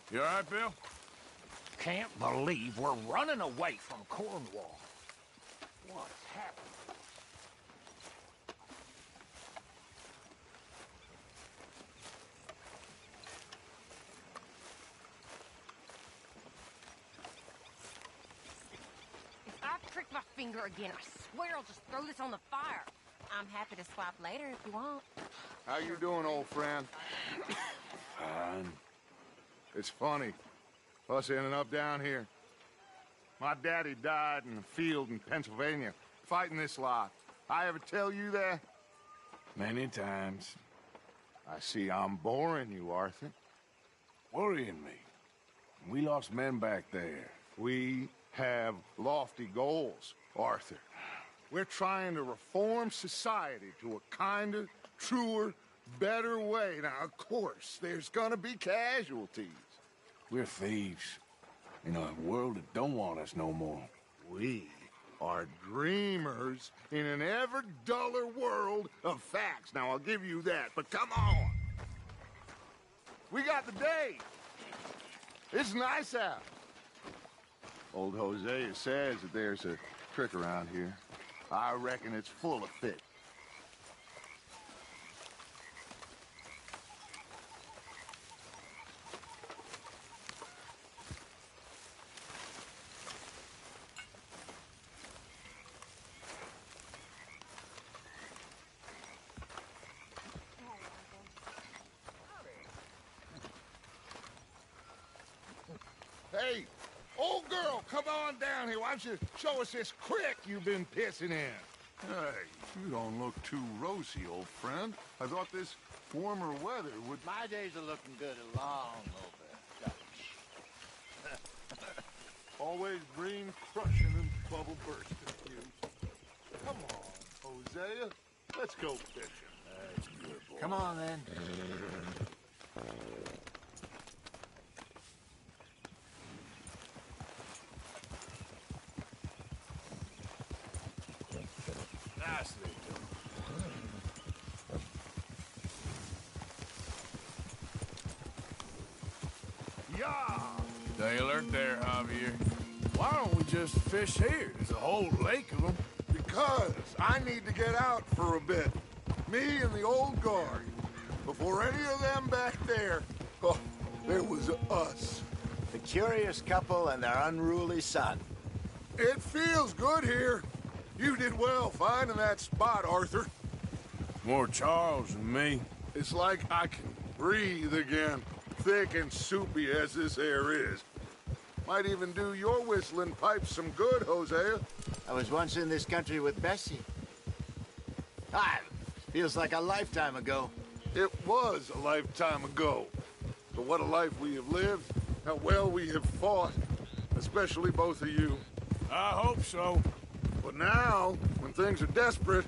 You all right, Bill? Can't believe we're running away from Cornwall. What's happened? If I prick my finger again, I swear I'll just throw this on the fire. I'm happy to swap later if you want. How you doing, old friend? Fine. It's funny, us ending up down here. My daddy died in the field in Pennsylvania, fighting this lot. I ever tell you that? Many times. I see I'm boring you, Arthur. Worrying me. We lost men back there. We have lofty goals, Arthur. We're trying to reform society to a kinder, truer, better way. Now, of course, there's gonna be casualties. We're thieves. In a world that don't want us no more. We are dreamers in an ever duller world of facts. Now, I'll give you that, but come on. We got the day. It's nice out. Old Hosea says that there's a trick around here. I reckon it's full of fit. Hey, old girl, come on down here. Why don't you show us this crick you've been pissing in? Hey, you don't look too rosy, old friend. I thought this warmer weather would... My days are looking good along over. Always green crushing and bubble bursting, you. Come on, Hosea. Let's go fishing. Come on, then. Nicely done. Yeah! Stay alert there, Javier. Why don't we just fish here? There's a whole lake of them. Because I need to get out for a bit. Me and the old guard. Before any of them back there, oh, there was us. The curious couple and their unruly son. It feels good here. You did well finding that spot, Arthur. More Charles than me. It's like I can breathe again, thick and soupy as this air is. Might even do your whistling pipes some good, Hosea. I was once in this country with Bessie. Feels like a lifetime ago. It was a lifetime ago. But what a life we have lived, how well we have fought, especially both of you. I hope so. But now, when things are desperate,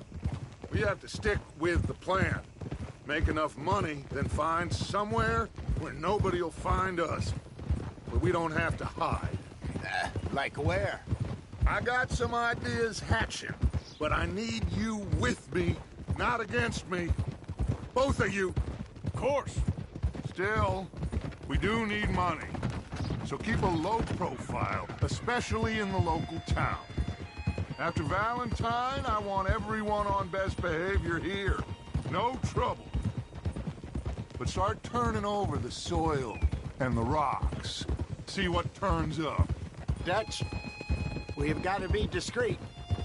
we have to stick with the plan. Make enough money, then find somewhere where nobody will find us. Where we don't have to hide. Like where? I got some ideas hatching, but I need you with me, not against me. Both of you. Of course. Still, we do need money. So keep a low profile, especially in the local town. After Valentine, I want everyone on best behavior here. No trouble. But start turning over the soil and the rocks. See what turns up. Dutch, we've got to be discreet.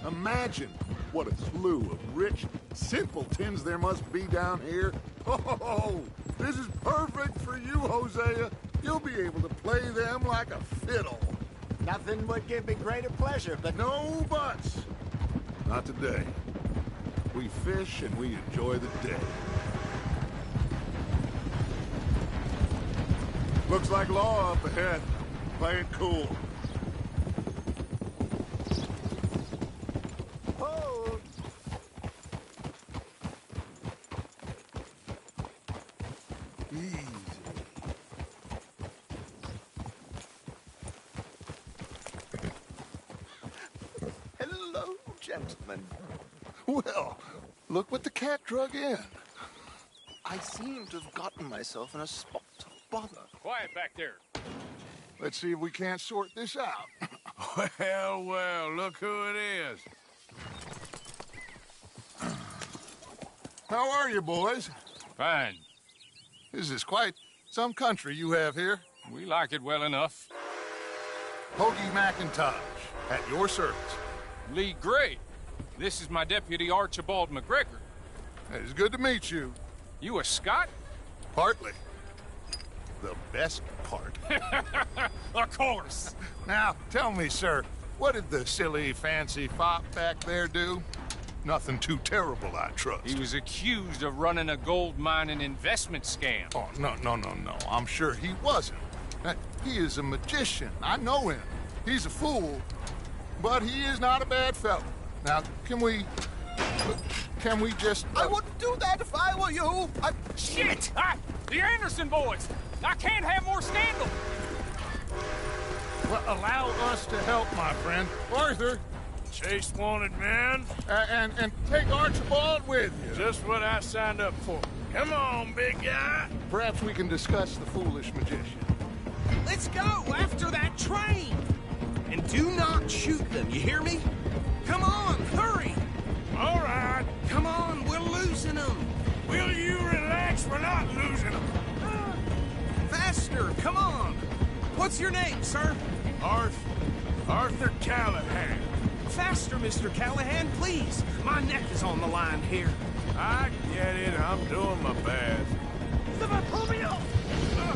Imagine what a slew of rich simpletons there must be down here. Oh, this is perfect for you, Hosea. You'll be able to play them like a fiddle. Nothing would give me greater pleasure, but... No buts. Not today. We fish and we enjoy the day. Looks like law up ahead. Play it cool. Hold! Easy. Hello, gentlemen. Well, look what the cat drug in. I seem to have gotten myself in a spot of bother. Quiet back there. Let's see if we can't sort this out. Well, well, look who it is. How are you, boys? Fine. This is quite some country you have here. We like it well enough. Hoagie McIntosh, at your service. Lee Gray. This is my deputy Archibald McGregor. It's good to meet you. You a Scot? Partly. The best part. Of course. Now, tell me, sir, what did the silly, fancy fop back there do? Nothing too terrible, I trust. He was accused of running a gold mining investment scam. Oh, no. I'm sure he wasn't. He is a magician. I know him. He's a fool, but he is not a bad fellow. Now, can we just... I wouldn't do that if I were you. Shit! The Anderson boys! I can't have more scandal! Well, allow us to help, my friend. Arthur, Chase wanted man. and take Archibald with you. Just what I signed up for. Come on, big guy. Perhaps we can discuss the foolish magician. Let's go after that train. And do not shoot them, you hear me? Come on, hurry. All right. Come on, we're losing them. Will you relax? We're not losing them. Faster, come on. What's your name, sir? Arthur Callahan. Faster, Mr. Callahan, please. My neck is on the line here. I get it. I'm doing my best.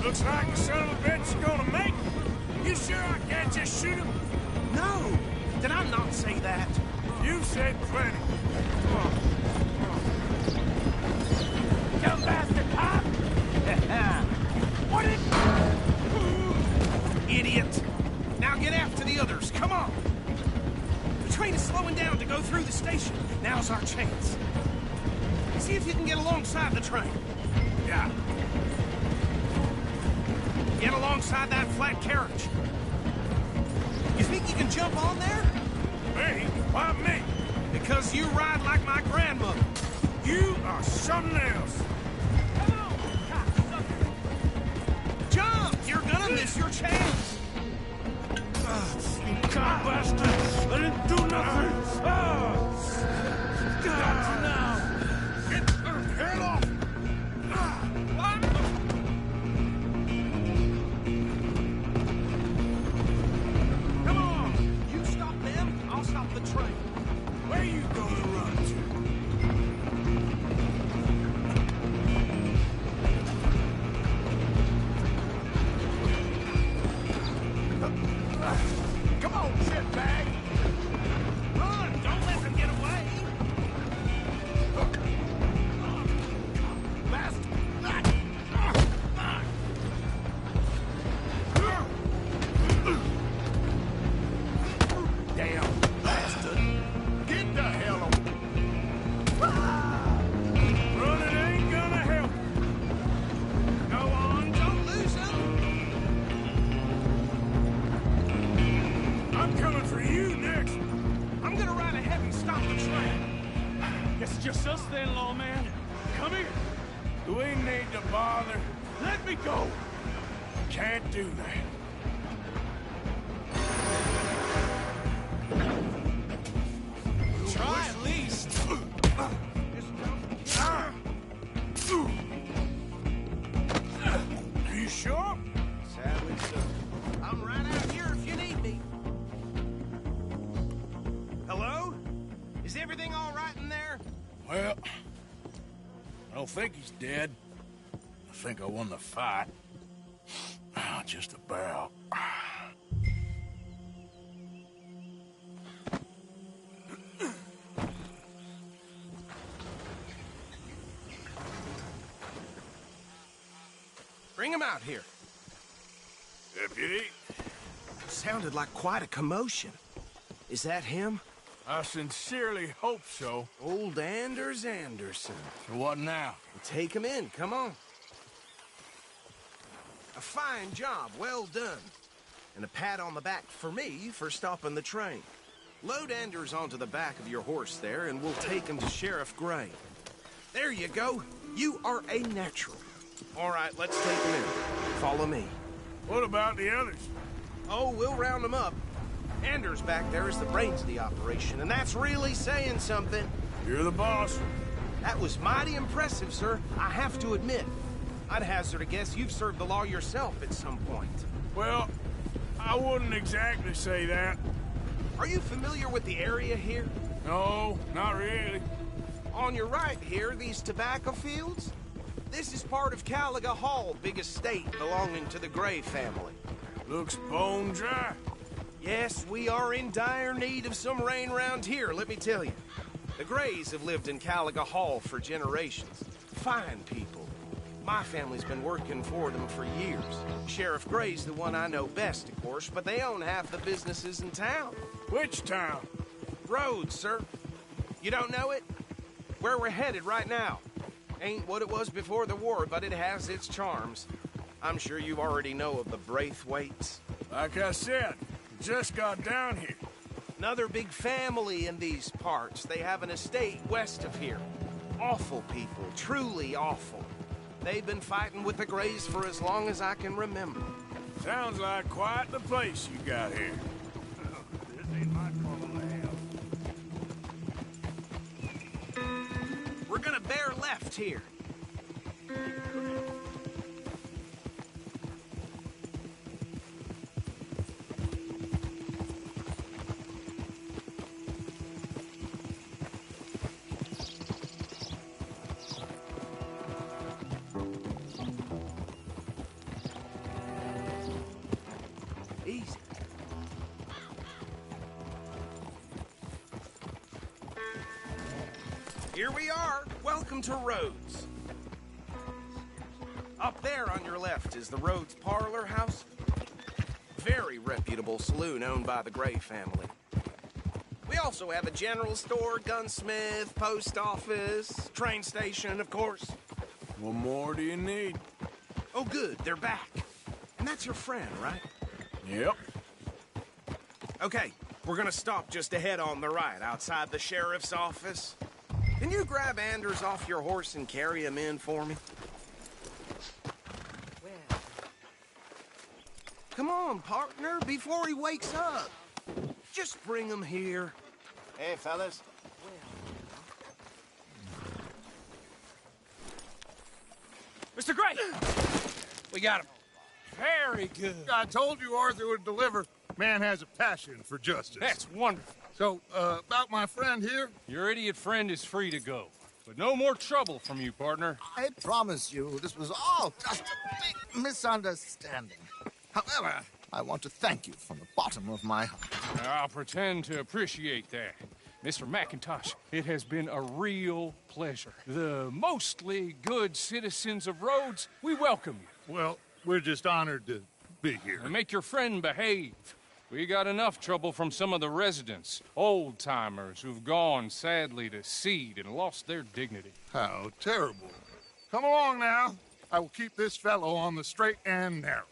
Looks like the son of a bitch is gonna make it. You sure I can't just shoot him? No, did I not say that? You said plenty. Dumb bastard cop! What is... Idiot. Now get after the others, come on. The train is slowing down to go through the station. Now's our chance. See if you can get alongside the train. Yeah. Get alongside that flat carriage. You think you can jump on there? Me? Why me? Because you ride like my grandmother. You are something else. Come on, cocksucker. Jump! You're gonna miss your chance. You God bastard! I didn't do nothing! God, now! Get her head off! Come on! You stop them, I'll stop the train. Where you gonna run to? Come on, shitbag! Run! Don't let them get away! Damn bastard! Get the hell over! Running ain't gonna help. Go on, don't lose them! I'm coming for you next. I'm gonna ride ahead and stop the train. Guess it's just us then, lawman. Come here. Do we need to bother? Let me go. Can't do that. Try at least. Are you sure? Sadly so. I'm right out here if you need me. Hello? Is everything all right in there? Well, I don't think he's dead. I think I won the fight. Just about. Bring him out here. Deputy, Sounded like quite a commotion. Is that him? I sincerely hope so. Old Anders Anderson. So what now? Take him in, come on. A fine job, well done. And a pat on the back for me for stopping the train. Load Anders onto the back of your horse there, and we'll take him to Sheriff Gray. There you go. You are a natural. All right, let's take him in. Follow me. What about the others? Oh, we'll round them up. Anders back there is the brains of the operation, and that's really saying something. You're the boss. That was mighty impressive, sir. I have to admit. I'd hazard a guess you've served the law yourself at some point. Well, I wouldn't exactly say that. Are you familiar with the area here? No, not really. On your right here, these tobacco fields? This is part of Caliga Hall, big estate belonging to the Gray family. Looks bone dry. Yes, we are in dire need of some rain round here, let me tell you. The Grays have lived in Caliga Hall for generations. Fine people. My family's been working for them for years. Sheriff Gray's the one I know best, of course, but they own half the businesses in town. Which town? Rhodes, sir. You don't know it? Where we're headed right now. Ain't what it was before the war, but it has its charms. I'm sure you already know of the Braithwaites. Like I said, just got down here. Another big family in these parts. They have an estate west of here. Awful people, truly awful. They've been fighting with the Grays for as long as I can remember. Sounds like quite the place you got here. This ain't my trouble to have. We're gonna bear left here. Easy. Here we are. Welcome to Rhodes. Up there on your left is the Rhodes Parlor House. Very reputable saloon owned by the Gray family. We also have a general store, gunsmith, post office, train station, of course. What more do you need? Oh, good, they're back. And that's your friend, right? Yep. Okay, we're gonna stop just ahead on the right, outside the sheriff's office. Can you grab Anders off your horse and carry him in for me? Come on, partner, before he wakes up. Just bring him here. Hey, fellas. Mr. Gray! We got him. Very good. I told you Arthur would deliver. Man has a passion for justice. That's wonderful. So, about my friend here? Your idiot friend is free to go. But no more trouble from you, partner. I promise you, this was all just a big misunderstanding. However, I want to thank you from the bottom of my heart. I'll pretend to appreciate that. Mr. McIntosh, it has been a real pleasure. The mostly good citizens of Rhodes, we welcome you. Well, we're just honored to be here. And make your friend behave. We got enough trouble from some of the residents, old-timers who've gone, sadly, to seed and lost their dignity. How terrible. Come along now. I will keep this fellow on the straight and narrow.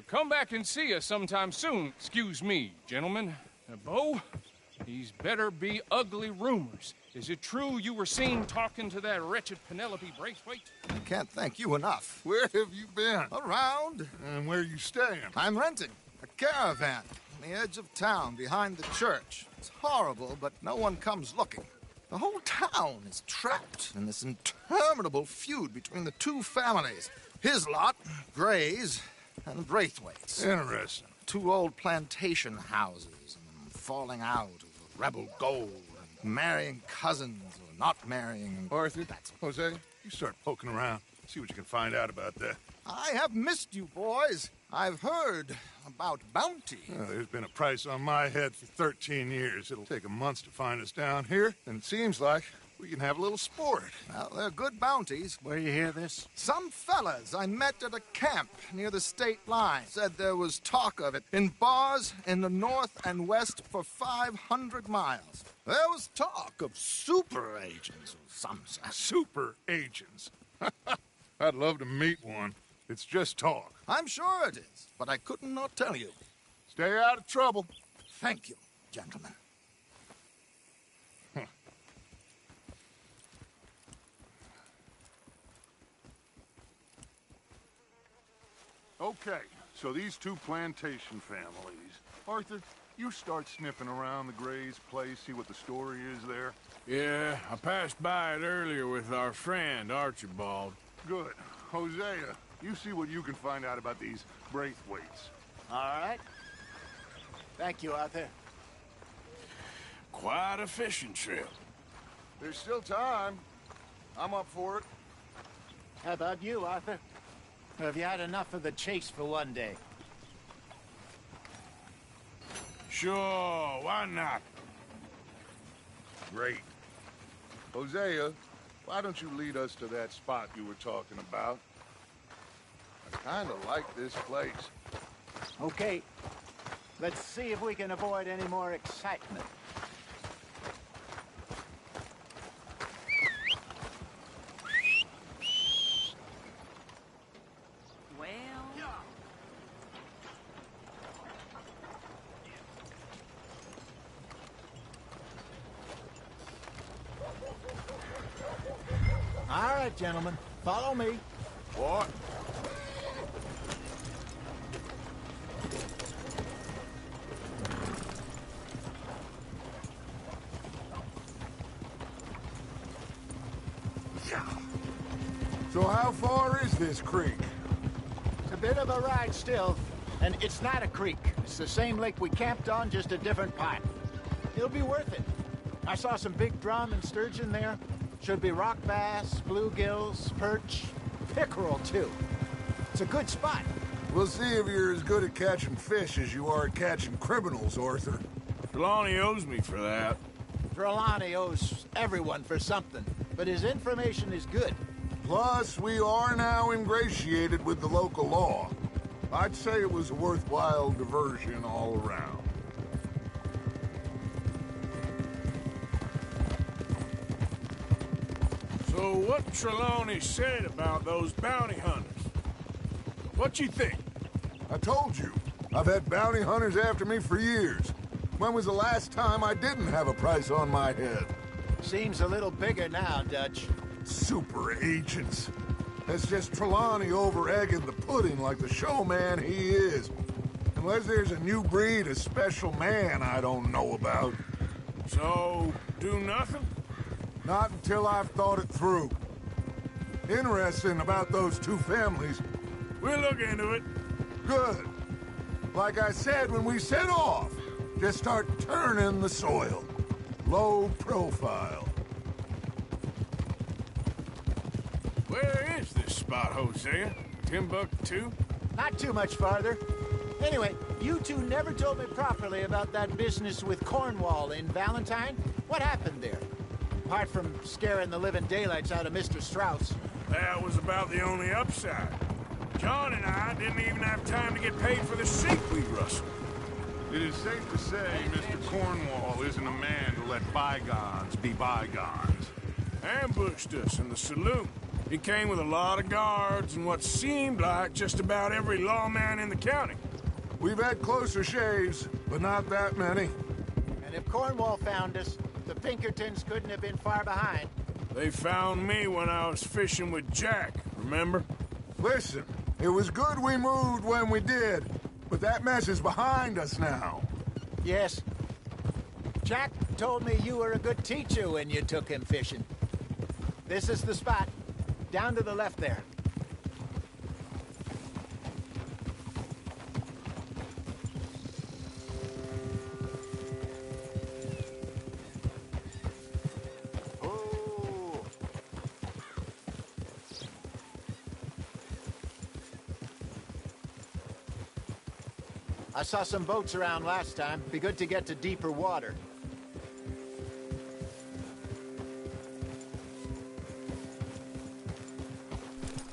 Come back and see us sometime soon. Excuse me, gentlemen. Bo, these better be ugly rumors. Is it true you were seen talking to that wretched Penelope Braithwaite? I can't thank you enough. Where have you been? Around. And where you staying? I'm renting a caravan on the edge of town behind the church. It's horrible, but no one comes looking. The whole town is trapped in this interminable feud between the two families. His lot, Gray's, and Braithwaite's. Interesting. Two old plantation houses, and falling out of rebel gold, and marrying cousins or not marrying. Arthur, Jose, you start poking around. See what you can find out about that. I have missed you, boys. I've heard about bounty. There's been a price on my head for 13 years. It'll take a month to find us down here, and it seems like we can have a little sport. Well, they're good bounties. Where you hear this? Some fellas I met at a camp near the state line said there was talk of it in bars in the north and west for 500 miles. There was talk of super agents of some sort. Super agents. I'd love to meet one. It's just talk. I'm sure it is, but I couldn't not tell you. Stay out of trouble. Thank you, gentlemen. Okay, So these two plantation families. Arthur, you start sniffing around the Gray's place, see what the story is there. Yeah, I passed by it earlier with our friend, Archibald. Good. Hosea, you see what you can find out about these Braithwaites. All right. Thank you, Arthur. Quite a fishing trip. There's still time. I'm up for it. How about you, Arthur? Or have you had enough of the chase for one day? Sure, why not? Great. Hosea, why don't you lead us to that spot you were talking about? I kind of like this place. Okay. Let's see if we can avoid any more excitement. All right, gentlemen, follow me. What? So how far is this creek? It's a bit of a ride still, and it's not a creek. It's the same lake we camped on, just a different part. It'll be worth it. I saw some big drum and sturgeon there. Should be rock bass, bluegills, perch, pickerel too. It's a good spot. We'll see if you're as good at catching fish as you are at catching criminals, Arthur. Trelawney owes me for that. Trelawney owes everyone for something, but his information is good. Plus, we are now ingratiated with the local law. I'd say it was a worthwhile diversion all around. So what Trelawney said about those bounty hunters? What you think? I told you, I've had bounty hunters after me for years. When was the last time I didn't have a price on my head? Seems a little bigger now, Dutch. Super agents. That's just Trelawney over-egging the pudding like the showman he is. Unless there's a new breed of special man I don't know about. So, do nothing? Not until I've thought it through. Interesting about those two families. We'll look into it. Good. Like I said when we set off, just start turning the soil. Low profile. Where is this spot, Hosea? Timbuktu? Not too much farther. Anyway, you two never told me properly about that business with Cornwall in Valentine. What happened there? Apart from scaring the living daylights out of Mr. Strauss. That was about the only upside. John and I didn't even have time to get paid for the sheep we rustled. It is safe to say Mr. Cornwall isn't a man to let bygones be bygones. Ambushed us in the saloon. He came with a lot of guards and what seemed like just about every lawman in the county. We've had closer shaves, but not that many. And if Cornwall found us, the Pinkertons couldn't have been far behind. They found me when I was fishing with Jack, remember? Listen, it was good we moved when we did, but that mess is behind us now. Yes. Jack told me you were a good teacher when you took him fishing. This is the spot. Down to the left there. Oh. I saw some boats around last time. Be good to get to deeper water.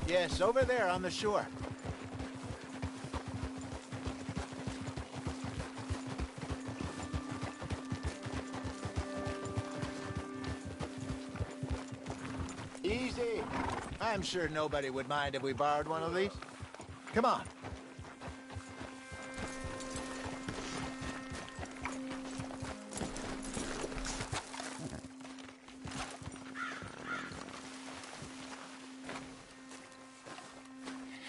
Yes, over there on the shore. Easy. I'm sure nobody would mind if we borrowed one of these. Come on.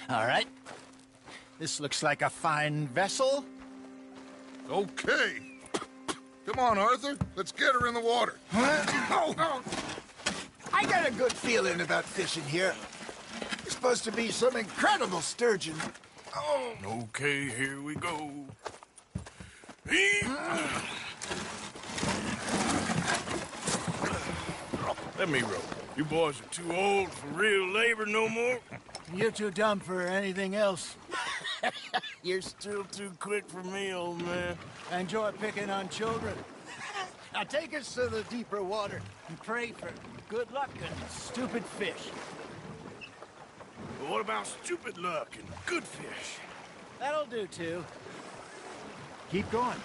All right. This looks like a fine vessel. Okay. Come on, Arthur. Let's get her in the water. Oh. I got a good feeling about fishing here. It's supposed to be some incredible sturgeon. Oh. Okay, here we go. Let me row. You boys are too old for real labor no more. You're too dumb for anything else. You're still too quick for me, old man. Enjoy picking on children. Now take us to the deeper water and pray for good luck and stupid fish. But what about stupid luck and good fish? That'll do, too. Keep going.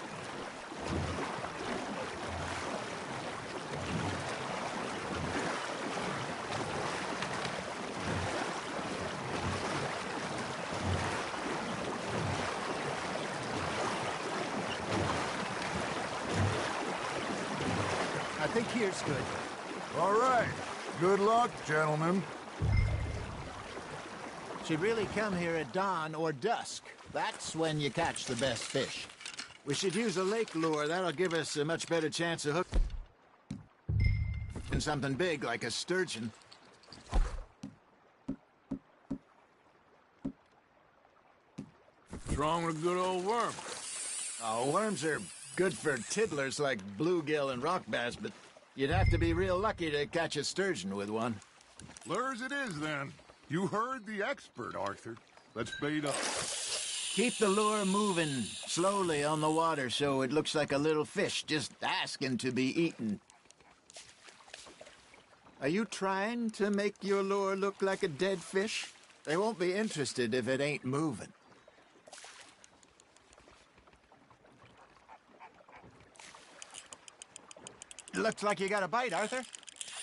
I think here's good. All right. Good luck, gentlemen. Should really come here at dawn or dusk. That's when you catch the best fish. We should use a lake lure. That'll give us a much better chance of hooking something big like a sturgeon. What's wrong with a good old worm? Oh, worms are good for tiddlers like bluegill and rock bass, but you'd have to be real lucky to catch a sturgeon with one. Lures it is, then. You heard the expert, Arthur. Let's bait up. Keep the lure moving slowly on the water so it looks like a little fish just asking to be eaten. Are you trying to make your lure look like a dead fish? They won't be interested if it ain't moving. Looks like you got a bite, Arthur.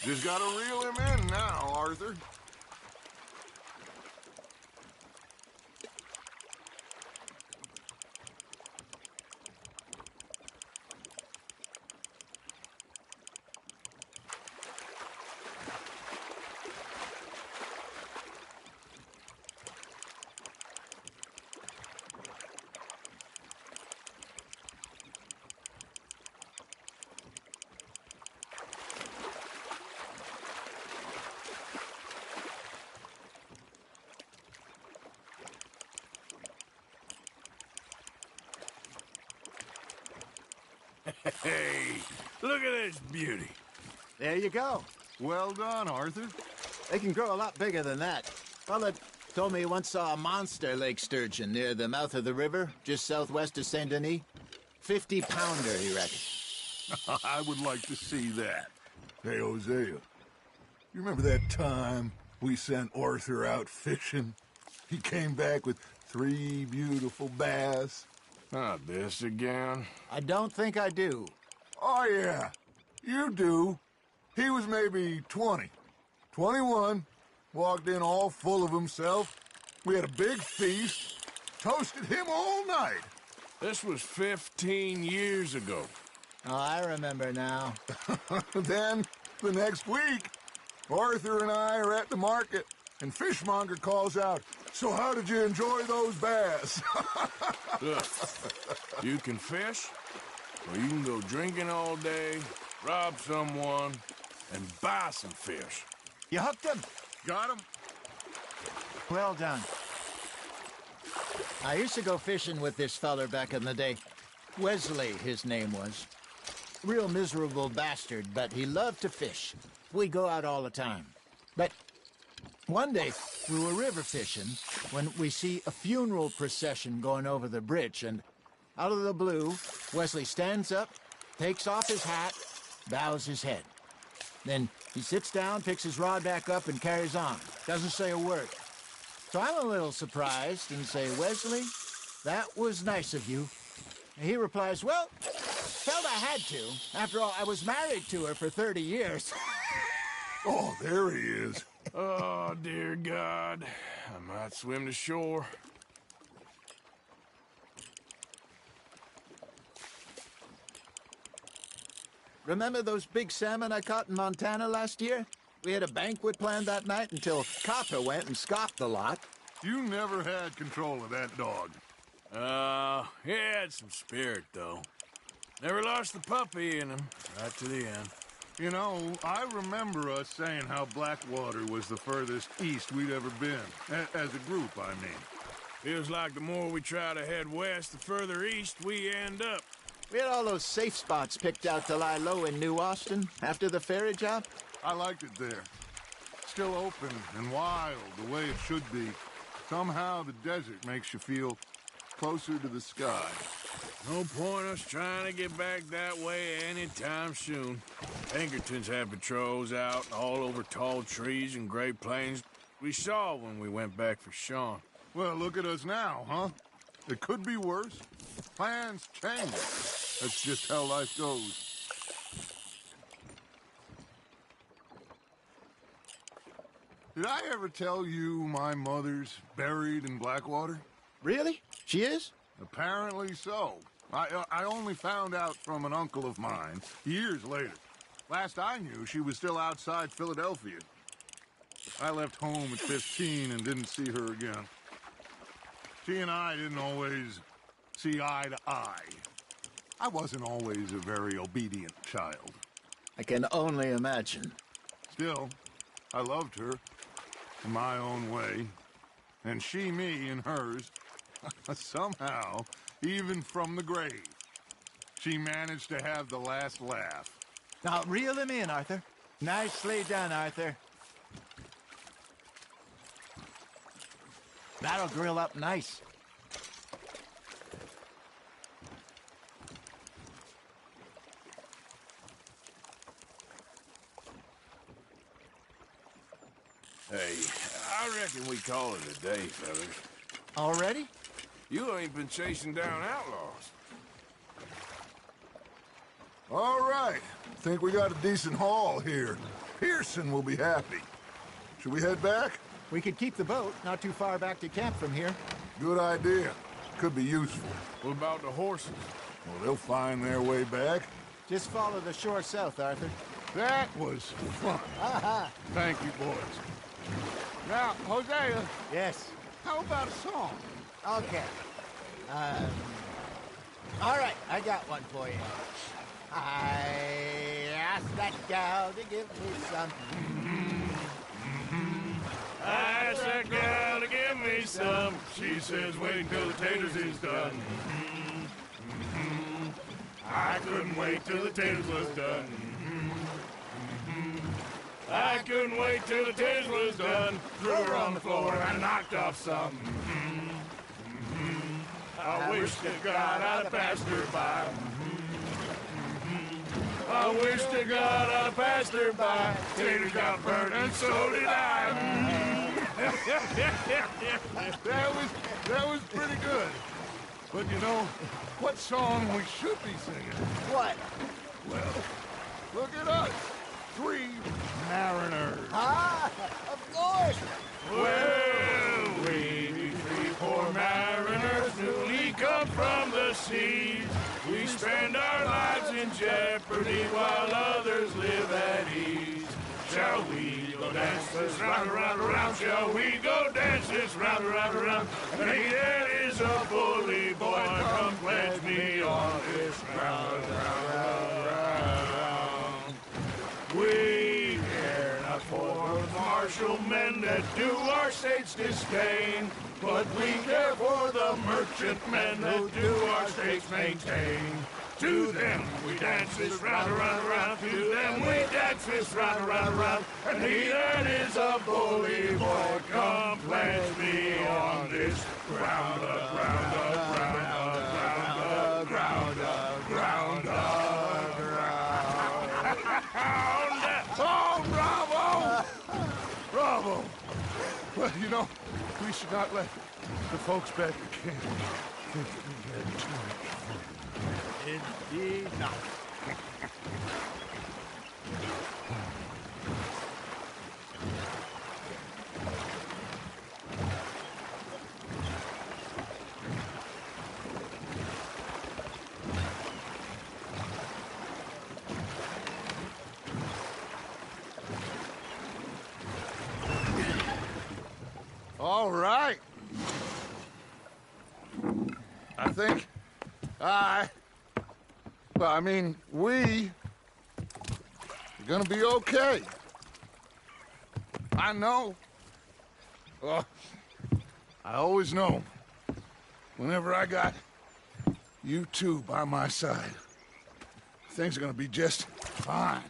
Just gotta reel him in now, Arthur. Hey, look at this beauty. There you go. Well done, Arthur. They can grow a lot bigger than that. Fella told me he once saw a monster lake sturgeon near the mouth of the river, just southwest of Saint Denis. 50-pounder, he reckoned. I would like to see that. Hey, Hosea, you remember that time we sent Arthur out fishing? He came back with 3 beautiful bass. Not this again. I don't think I do. Oh, yeah. You do. He was maybe 20. 21. Walked in all full of himself. We had a big feast. Toasted him all night. This was 15 years ago. Oh, I remember now. Then, the next week, Arthur and I are at the market, and Fishmonger calls out, "So how did you enjoy those bass?" Look, you can fish, or you can go drinking all day, rob someone, and buy some fish. You hooked him. Got him? Well done. I used to go fishing with this feller back in the day. Wesley, his name was. Real miserable bastard, but he loved to fish. We'd go out all the time. But one day, we were river fishing when we see a funeral procession going over the bridge, and out of the blue, Wesley stands up, takes off his hat, bows his head. Then he sits down, picks his rod back up, and carries on. Doesn't say a word. So I'm a little surprised and say, "Wesley, that was nice of you." And he replies, "Well, felt I had to. After all, I was married to her for 30 years. Oh, there he is. Oh, dear God. I might swim to shore. Remember those big salmon I caught in Montana last year? We had a banquet planned that night until Copper went and scoffed the lot. You never had control of that dog. He had some spirit, though. Never lost the puppy in him, right to the end. You know, I remember us saying how Blackwater was the furthest east we'd ever been. As a group, I mean. Feels like the more we try to head west, the further east we end up. We had all those safe spots picked out to lie low in New Austin after the ferry job. I liked it there. Still open and wild, the way it should be. Somehow the desert makes you feel closer to the sky. No point us trying to get back that way anytime soon. Pinkertons have patrols out all over tall trees and Great Plains. We saw when we went back for Sean. Well, look at us now, huh? It could be worse. Plans change. That's just how life goes. Did I ever tell you my mother's buried in Blackwater? Really? She is? Apparently so. I only found out from an uncle of mine years later. Last I knew, she was still outside Philadelphia. I left home at 15 and didn't see her again. She and I didn't always see eye to eye. I wasn't always a very obedient child. I can only imagine. Still, I loved her in my own way, and she me in hers. Somehow, even from the grave, she managed to have the last laugh. Now, reel him in, Arthur. Nicely done, Arthur. That'll grill up nice. Hey, I reckon we call it a day, fellas. Already? You ain't been chasing down outlaws. All right. Think we got a decent haul here. Pearson will be happy. Should we head back? We could keep the boat not too far back to camp from here. Good idea. Could be useful. What about the horses? Well, they'll find their way back. Just follow the shore south, Arthur. That was fun. Aha! Thank you, boys. Now, Hosea, Yes. how about a song? Okay. All right, I got one for you. I asked that gal to give me some. I asked that gal to give me some. She says wait until the taters is done. I couldn't wait till the taters was done. I couldn't wait till the taters was done. Threw her on the floor and knocked off some. I wish to God I'd have passed her by. I wish to God I'd have passed her by. Taters got burned and so did I. That was pretty good. But you know, what song we should be singing? What? Well, look at us. 3 mariners. Ah, of course. Well, we 3 poor mariners newly come from the seas. We spend our lives in jeopardy while others live at ease. Shall we go dance this round, around, around? Shall we go dance this round, around, around? And he that is a bully boy, come pledge me on this round, round, round. We care not for the martial men that do our state's disdain, but we care for the merchantmen that do our state's maintain. To them we dance this round, around, around. To them we dance this round, around, around. And he that is a bully boy, come pledge me on this ground, ground, ground, ground, ground, ground, ground. Oh, bravo! Bravo! Well, you know, we should not let the folks back at camp think that we had too much fun. Indeed not. All right. think we're gonna be okay. I know. Oh, I always know. Whenever I got you two by my side, things are gonna be just fine.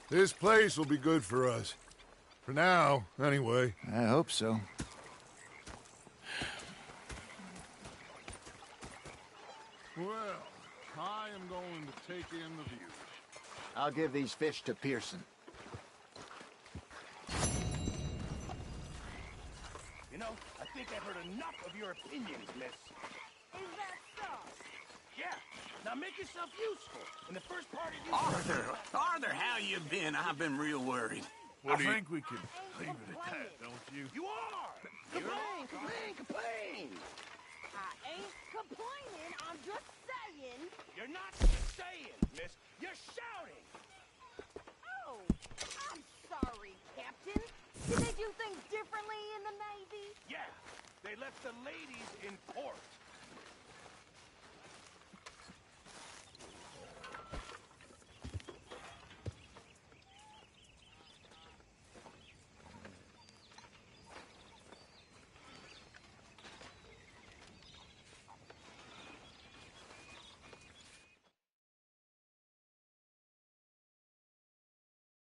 This place will be good for us. For now, anyway. I hope so. Well, I am going to take in the view. I'll give these fish to Pearson. You know, I think I've heard enough of your opinions, miss. Is that so? Yeah. Now make yourself useful. In the first part of Arthur, how you been? I've been real worried. I think we could leave it at that, don't you? You are! Complain! I ain't complaining, I'm just saying. You're not saying, miss. You're shouting! Oh, I'm sorry, Captain. Did they do things differently in the Navy? Yeah, they left the ladies in port.